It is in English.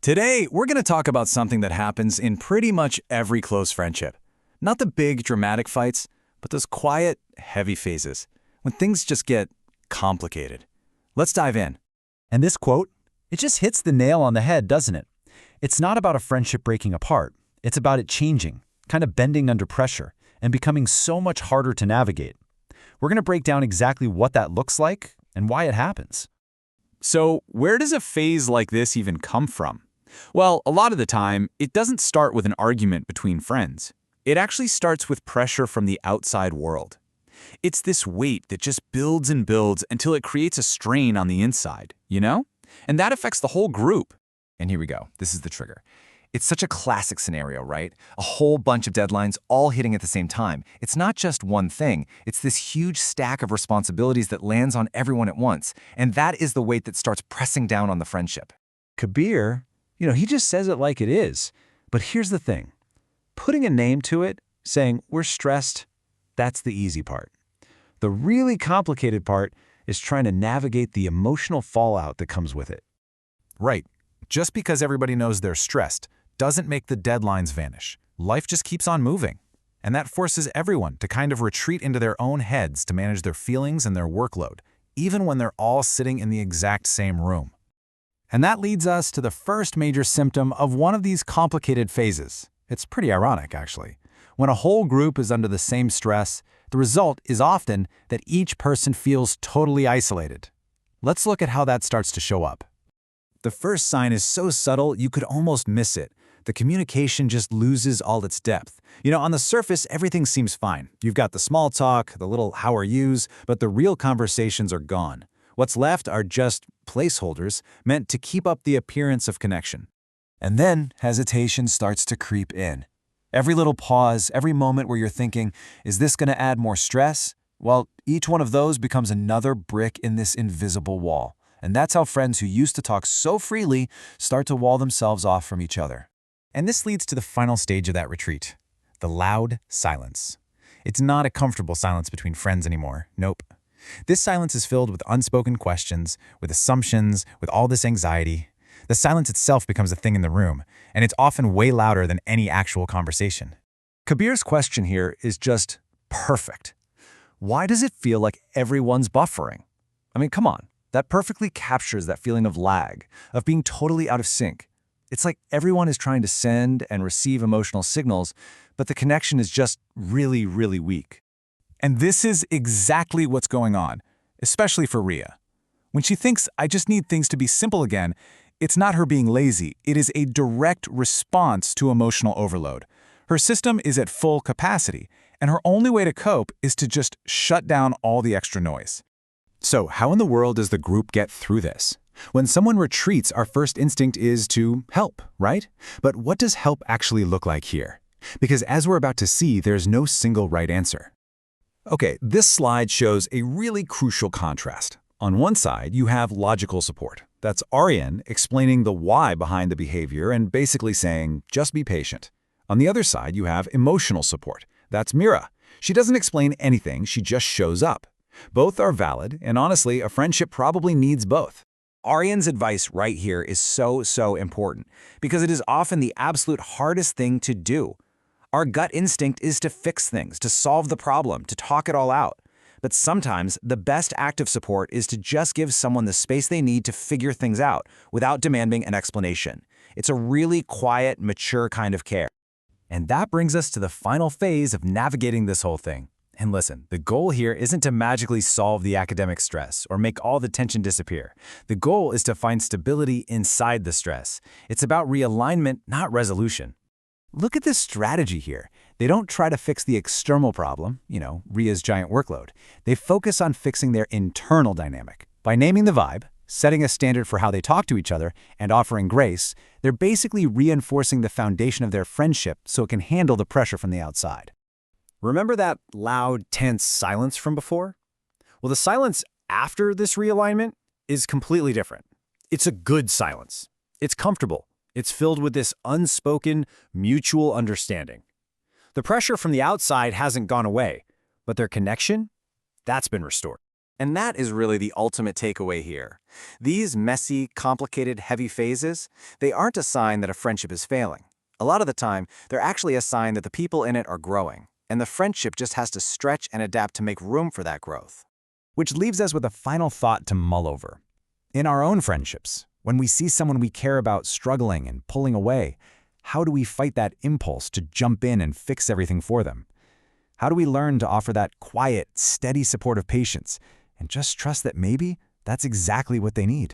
Today, we're going to talk about something that happens in pretty much every close friendship. Not the big, dramatic fights, but those quiet, heavy phases, when things just get complicated. Let's dive in. And this quote, it just hits the nail on the head, doesn't it? It's not about a friendship breaking apart. It's about it changing, kind of bending under pressure, and becoming so much harder to navigate. We're going to break down exactly what that looks like and why it happens. So, where does a phase like this even come from? Well, a lot of the time, it doesn't start with an argument between friends. It actually starts with pressure from the outside world. It's this weight that just builds and builds until it creates a strain on the inside, you know? And that affects the whole group. And here we go. This is the trigger. It's such a classic scenario, right? A whole bunch of deadlines all hitting at the same time. It's not just one thing. It's this huge stack of responsibilities that lands on everyone at once. And that is the weight that starts pressing down on the friendship. Kabir, he just says it like it is. But here's the thing. Putting a name to it, saying we're stressed, that's the easy part. The really complicated part is trying to navigate the emotional fallout that comes with it. Right. Just because everybody knows they're stressed doesn't make the deadlines vanish. Life just keeps on moving. And that forces everyone to kind of retreat into their own heads to manage their feelings and their workload, even when they're all sitting in the exact same room. And that leads us to the first major symptom of one of these complicated phases. It's pretty ironic, actually. When a whole group is under the same stress, the result is often that each person feels totally isolated. Let's look at how that starts to show up. The first sign is so subtle you could almost miss it. The communication just loses all its depth. On the surface, everything seems fine. You've got the small talk, the little how are yous, but the real conversations are gone. What's left are just placeholders meant to keep up the appearance of connection. And then hesitation starts to creep in. Every little pause, every moment where you're thinking, is this going to add more stress? Well, each one of those becomes another brick in this invisible wall. And that's how friends who used to talk so freely start to wall themselves off from each other. And this leads to the final stage of that retreat, the loud silence. It's not a comfortable silence between friends anymore. Nope. This silence is filled with unspoken questions, with assumptions, with all this anxiety. The silence itself becomes a thing in the room, and it's often way louder than any actual conversation. Kabir's question here is just perfect. Why does it feel like everyone's buffering? I mean, come on. That perfectly captures that feeling of lag, of being totally out of sync. It's like everyone is trying to send and receive emotional signals, but the connection is just really, really weak. And this is exactly what's going on, especially for Rhea. When she thinks, I just need things to be simple again, it's not her being lazy. It is a direct response to emotional overload. Her system is at full capacity, and her only way to cope is to just shut down all the extra noise. So how in the world does the group get through this? When someone retreats, our first instinct is to help, right? But what does help actually look like here? Because as we're about to see, there's no single right answer. Okay, this slide shows a really crucial contrast. On one side, you have logical support. That's Aryan explaining the why behind the behavior and basically saying, just be patient. On the other side, you have emotional support. That's Mira. She doesn't explain anything, she just shows up. Both are valid, and honestly, a friendship probably needs both. Aryan's advice right here is so important, because it is often the absolute hardest thing to do. Our gut instinct is to fix things, to solve the problem, to talk it all out. But sometimes, the best act of support is to just give someone the space they need to figure things out, without demanding an explanation. It's a really quiet, mature kind of care. And that brings us to the final phase of navigating this whole thing. And listen, the goal here isn't to magically solve the academic stress or make all the tension disappear. The goal is to find stability inside the stress. It's about realignment, not resolution. Look at this strategy here. They don't try to fix the external problem, Rhea's giant workload. They focus on fixing their internal dynamic. By naming the vibe, setting a standard for how they talk to each other, and offering grace, they're basically reinforcing the foundation of their friendship so it can handle the pressure from the outside. Remember that loud, tense silence from before? Well, the silence after this realignment is completely different. It's a good silence. It's comfortable. It's filled with this unspoken, mutual understanding. The pressure from the outside hasn't gone away, but their connection, that's been restored. And that is really the ultimate takeaway here. These messy, complicated, heavy phases, they aren't a sign that a friendship is failing. A lot of the time, they're actually a sign that the people in it are growing, and the friendship just has to stretch and adapt to make room for that growth. Which leaves us with a final thought to mull over. In our own friendships, when we see someone we care about struggling and pulling away, how do we fight that impulse to jump in and fix everything for them? How do we learn to offer that quiet, steady support of patience and just trust that maybe that's exactly what they need?